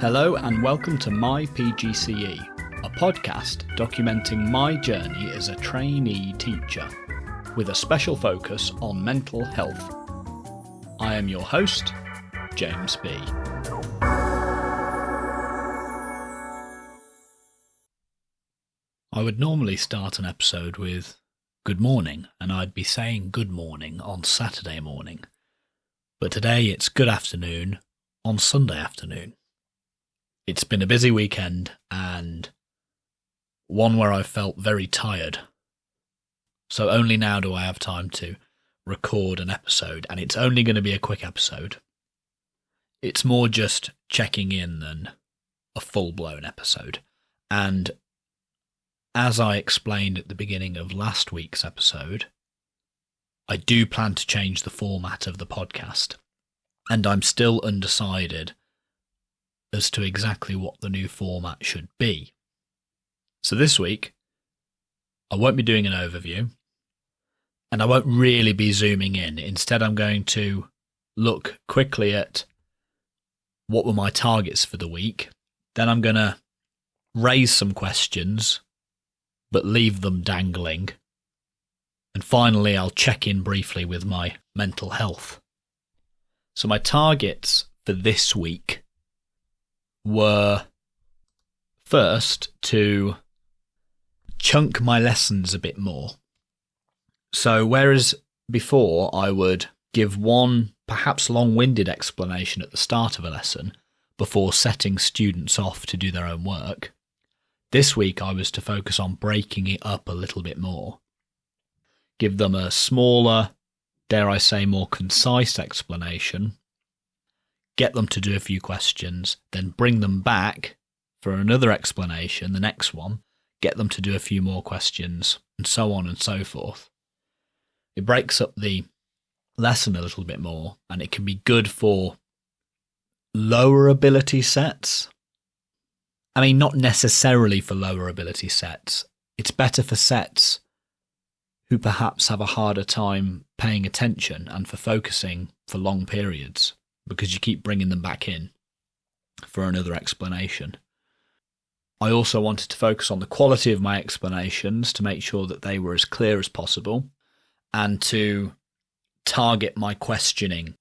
Hello and welcome to My PGCE, a podcast documenting my journey as a trainee teacher, with a special focus on mental health. I am your host, James B. I would normally start an episode with good morning, and I'd be saying good morning on Saturday morning. But today it's good afternoon on Sunday afternoon. It's been a busy weekend and one where I felt very tired. So only now do I have time to record an episode, and it's only going to be a quick episode. It's more just checking in than a full-blown episode. And as I explained at the beginning of last week's episode, I do plan to change the format of the podcast, and I'm still undecided as to exactly what the new format should be. So this week, I won't be doing an overview, and I won't really be zooming in. Instead, I'm going to look quickly at what were my targets for the week. Then I'm going to raise some questions, but leave them dangling. And finally, I'll check in briefly with my mental health. So my targets for this week were, first, to chunk my lessons a bit more. So whereas before I would give one perhaps long-winded explanation at the start of a lesson before setting students off to do their own work, this week I was to focus on breaking it up a little bit more. Give them a smaller, dare I say more concise explanation, get them to do a few questions, then bring them back for another explanation, the next one, get them to do a few more questions, and so on and so forth. It breaks up the lesson a little bit more, and it can be good for lower ability sets. I mean, not necessarily for lower ability sets. It's better for sets who perhaps have a harder time paying attention and for focusing for long periods, because you keep bringing them back in for another explanation. I also wanted to focus on the quality of my explanations to make sure that they were as clear as possible, and to target my questioning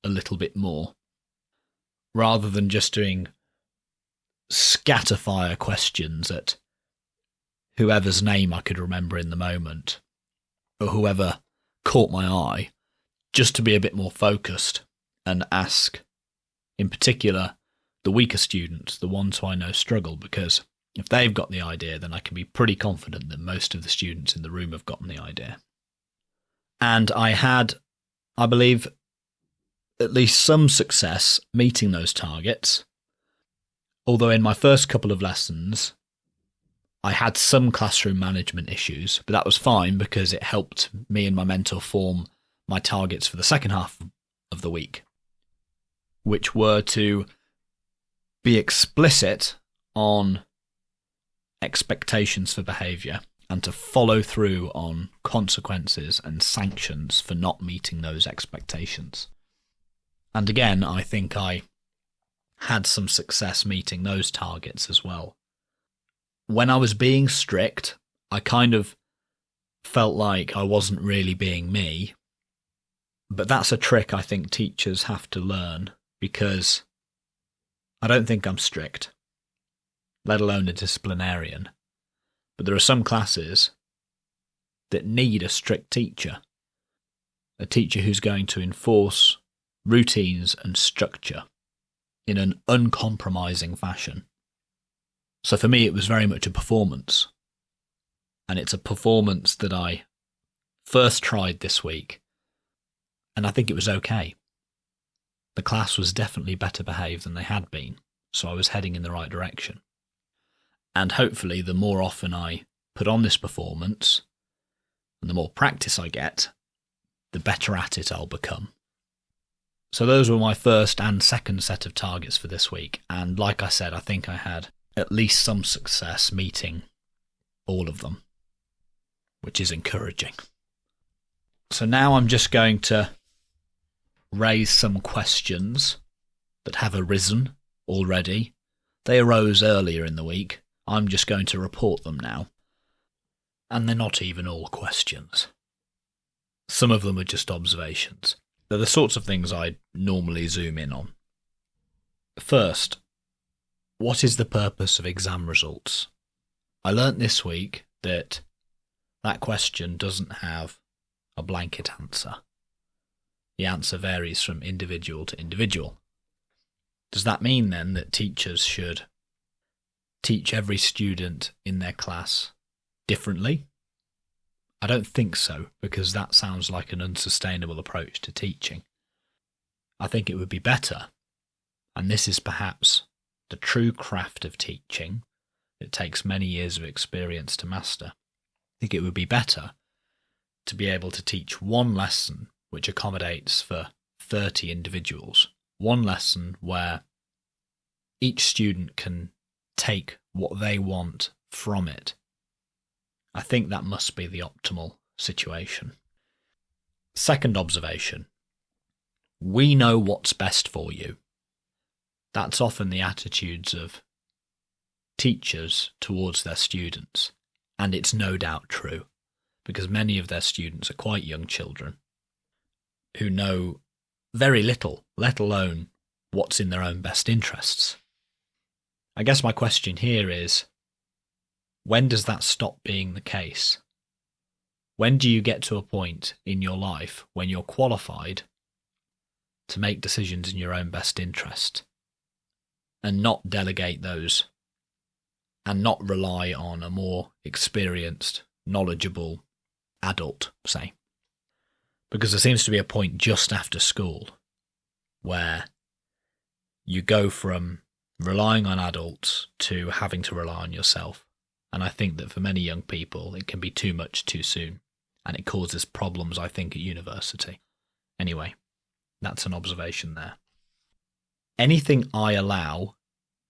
a little bit more, rather than just doing scatterfire questions at whoever's name I could remember in the moment, or whoever caught my eye, just to be a bit more focused and ask, in particular, the weaker students, the ones who I know struggle, because if they've got the idea, then I can be pretty confident that most of the students in the room have gotten the idea. And I had, I believe, at least some success meeting those targets, although in my first couple of lessons, I had some classroom management issues, but that was fine because it helped me and my mentor form my targets for the second half of the week, which were to be explicit on expectations for behaviour and to follow through on consequences and sanctions for not meeting those expectations. And again, I think I had some success meeting those targets as well. When I was being strict, I kind of felt like I wasn't really being me, but that's a trick I think teachers have to learn, because I don't think I'm strict, let alone a disciplinarian. But there are some classes that need a strict teacher, a teacher who's going to enforce routines and structure in an uncompromising fashion. So for me, it was very much a performance, and it's a performance that I first tried this week, and I think it was okay. The class was definitely better behaved than they had been, so I was heading in the right direction. And hopefully the more often I put on this performance, and the more practice I get, the better at it I'll become. So those were my first and second set of targets for this week, and like I said, I think I had at least some success meeting all of them, which is encouraging. So now I'm just going to raise some questions that have arisen already They arose earlier in the week. I'm just going to report them now. And they're not even all questions. Some of them are just observations. They're the sorts of things I normally zoom in on. First, what is the purpose of exam results? I learnt this week that question doesn't have a blanket answer. The answer varies from individual to individual. Does that mean then that teachers should teach every student in their class differently? I don't think so, because that sounds like an unsustainable approach to teaching. I think it would be better, and this is perhaps the true craft of teaching. It takes many years of experience to master. I think it would be better to be able to teach one lesson which accommodates for 30 individuals. One lesson where each student can take what they want from it. I think that must be the optimal situation. Second observation. We know what's best for you. That's often the attitudes of teachers towards their students, and it's no doubt true, because many of their students are quite young children who know very little, let alone what's in their own best interests. I guess my question here is, when does that stop being the case? When do you get to a point in your life when you're qualified to make decisions in your own best interest and not delegate those and not rely on a more experienced, knowledgeable adult, say? Because there seems to be a point just after school where you go from relying on adults to having to rely on yourself. And I think that for many young people, it can be too much too soon. And it causes problems, I think, at university. Anyway, that's an observation there. Anything I allow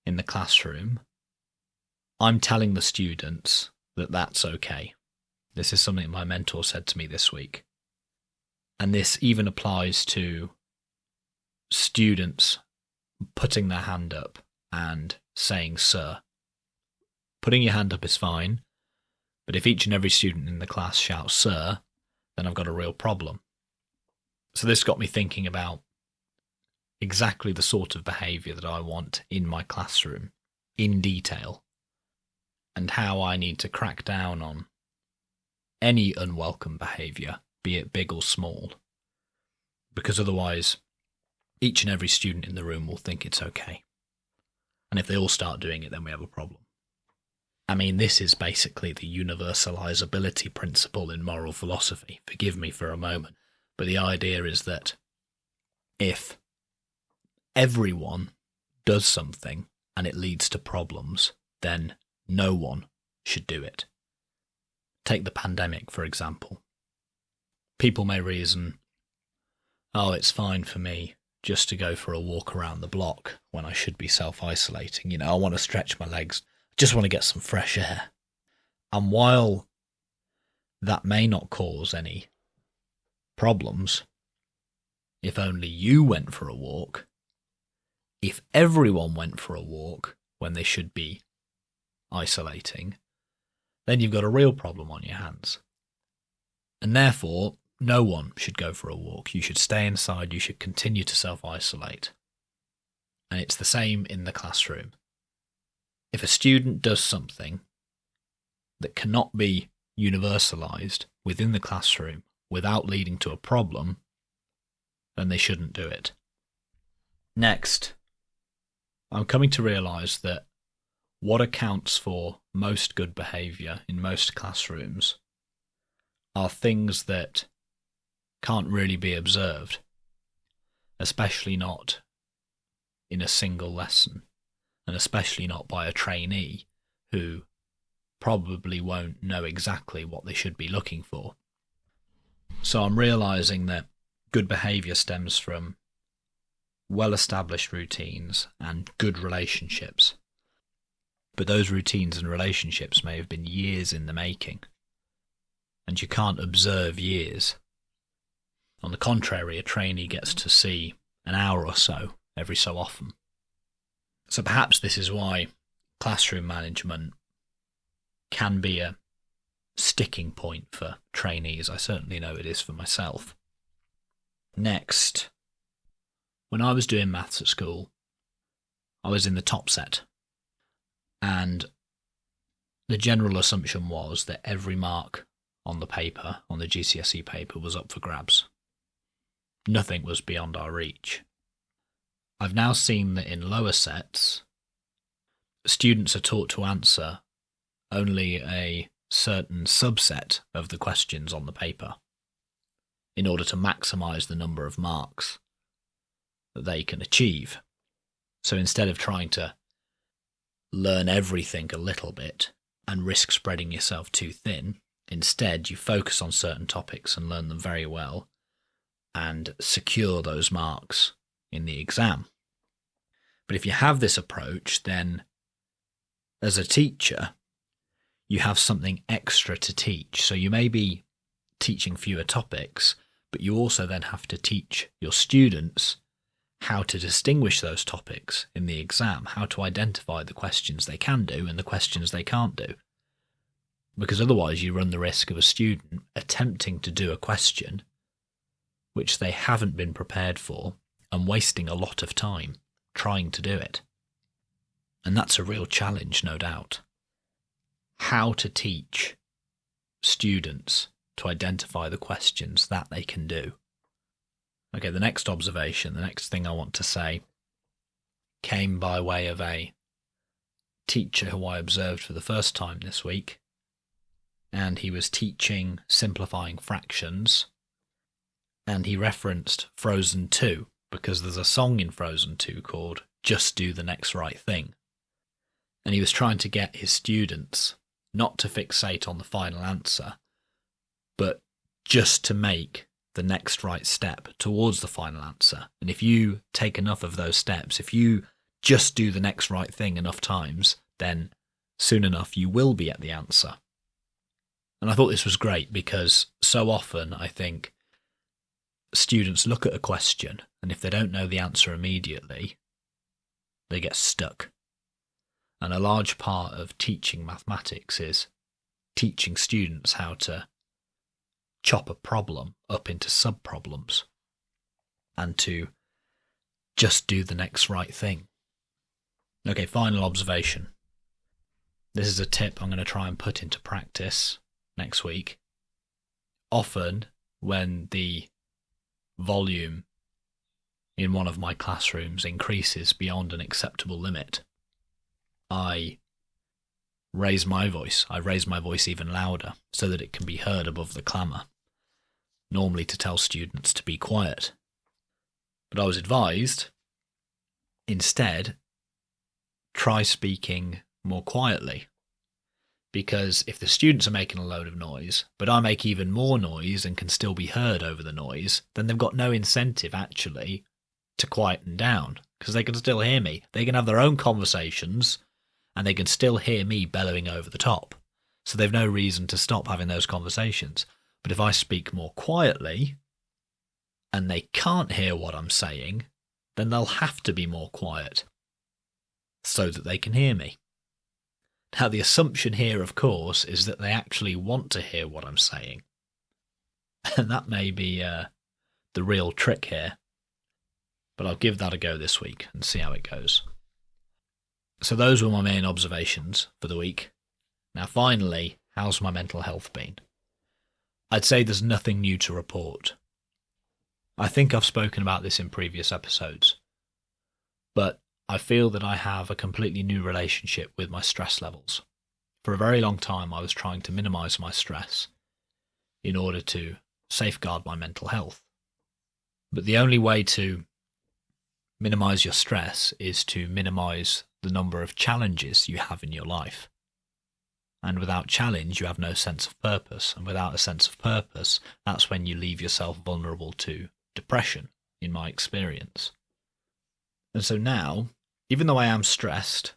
in the classroom, I'm telling the students that that's okay. This is something my mentor said to me this week. And this even applies to students putting their hand up and saying, "Sir." Putting your hand up is fine, but if each and every student in the class shouts, "Sir," then I've got a real problem. So this got me thinking about exactly the sort of behaviour that I want in my classroom, in detail, and how I need to crack down on any unwelcome behaviour, be it big or small, because otherwise each and every student in the room will think it's okay. And if they all start doing it, then we have a problem. I mean, this is basically the universalizability principle in moral philosophy. Forgive me for a moment. But the idea is that if everyone does something and it leads to problems, then no one should do it. Take the pandemic, for example. People may reason, "Oh, it's fine for me just to go for a walk around the block when I should be self-isolating. I want to stretch my legs. Just want to get some fresh air." And while that may not cause any problems, if only you went for a walk, if everyone went for a walk when they should be isolating, then you've got a real problem on your hands. And therefore, no one should go for a walk. You should stay inside. You should continue to self-isolate. And it's the same in the classroom. If a student does something that cannot be universalized within the classroom without leading to a problem, then they shouldn't do it. Next, I'm coming to realize that what accounts for most good behavior in most classrooms are things that can't really be observed, especially not in a single lesson, and especially not by a trainee who probably won't know exactly what they should be looking for. So I'm realizing that good behavior stems from well-established routines and good relationships. But those routines and relationships may have been years in the making, and you can't observe years. On the contrary, a trainee gets to see an hour or so every so often. So perhaps this is why classroom management can be a sticking point for trainees. I certainly know it is for myself. Next, when I was doing maths at school, I was in the top set, and the general assumption was that every mark on the paper, on the GCSE paper, was up for grabs. Nothing was beyond our reach. I've now seen that in lower sets, students are taught to answer only a certain subset of the questions on the paper in order to maximise the number of marks that they can achieve. So instead of trying to learn everything a little bit and risk spreading yourself too thin, instead you focus on certain topics and learn them very well and secure those marks in the exam. But if you have this approach, then as a teacher, you have something extra to teach. So you may be teaching fewer topics, but you also then have to teach your students how to distinguish those topics in the exam, how to identify the questions they can do and the questions they can't do. Because otherwise you run the risk of a student attempting to do a question which they haven't been prepared for and wasting a lot of time trying to do it. And that's a real challenge, no doubt. How to teach students to identify the questions that they can do. Okay, the next observation, the next thing I want to say, came by way of a teacher who I observed for the first time this week. And he was teaching simplifying fractions. And he referenced Frozen 2, because there's a song in Frozen 2 called Just Do the Next Right Thing. And he was trying to get his students not to fixate on the final answer, but just to make the next right step towards the final answer. And if you take enough of those steps, if you just do the next right thing enough times, then soon enough you will be at the answer. And I thought this was great because so often I think students look at a question and if they don't know the answer immediately, they get stuck. And a large part of teaching mathematics is teaching students how to chop a problem up into sub-problems and to just do the next right thing. Okay, final observation. This is a tip I'm going to try and put into practice next week. Often when the volume in one of my classrooms increases beyond an acceptable limit, I raise my voice. I raise my voice even louder so that it can be heard above the clamour, normally to tell students to be quiet. But I was advised, instead, try speaking more quietly. Because if the students are making a load of noise, but I make even more noise and can still be heard over the noise, then they've got no incentive actually to quieten down, because they can still hear me. They can have their own conversations and they can still hear me bellowing over the top. So they've no reason to stop having those conversations. But if I speak more quietly and they can't hear what I'm saying, then they'll have to be more quiet so that they can hear me. Now, the assumption here, of course, is that they actually want to hear what I'm saying. And that may be the real trick here. But I'll give that a go this week and see how it goes. So those were my main observations for the week. Now, finally, how's my mental health been? I'd say there's nothing new to report. I think I've spoken about this in previous episodes. But I feel that I have a completely new relationship with my stress levels. For a very long time, I was trying to minimise my stress in order to safeguard my mental health. But the only way to minimise your stress is to minimise the number of challenges you have in your life. And without challenge, you have no sense of purpose. And without a sense of purpose, that's when you leave yourself vulnerable to depression, in my experience. And so now, even though I am stressed,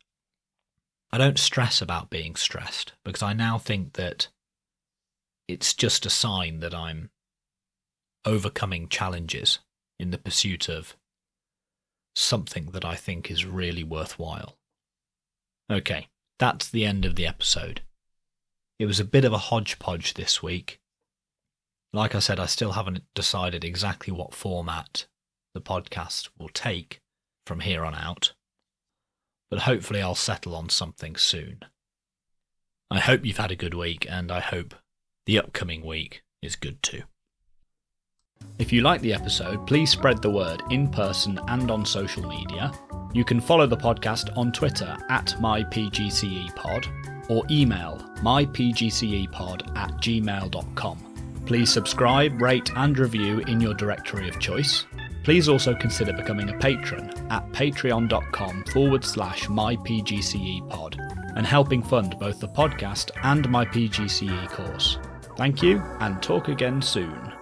I don't stress about being stressed, because I now think that it's just a sign that I'm overcoming challenges in the pursuit of something that I think is really worthwhile. Okay, that's the end of the episode. It was a bit of a hodgepodge this week. Like I said, I still haven't decided exactly what format the podcast will take from here on out, but hopefully I'll settle on something soon. I hope you've had a good week, and I hope the upcoming week is good too. If you like the episode, please spread the word in person and on social media. You can follow the podcast on Twitter @mypgcepod or email mypgcepod@gmail.com. Please subscribe, rate and review in your directory of choice. Please also consider becoming a patron at patreon.com/mypgcepod and helping fund both the podcast and my PGCE course. Thank you, and talk again soon.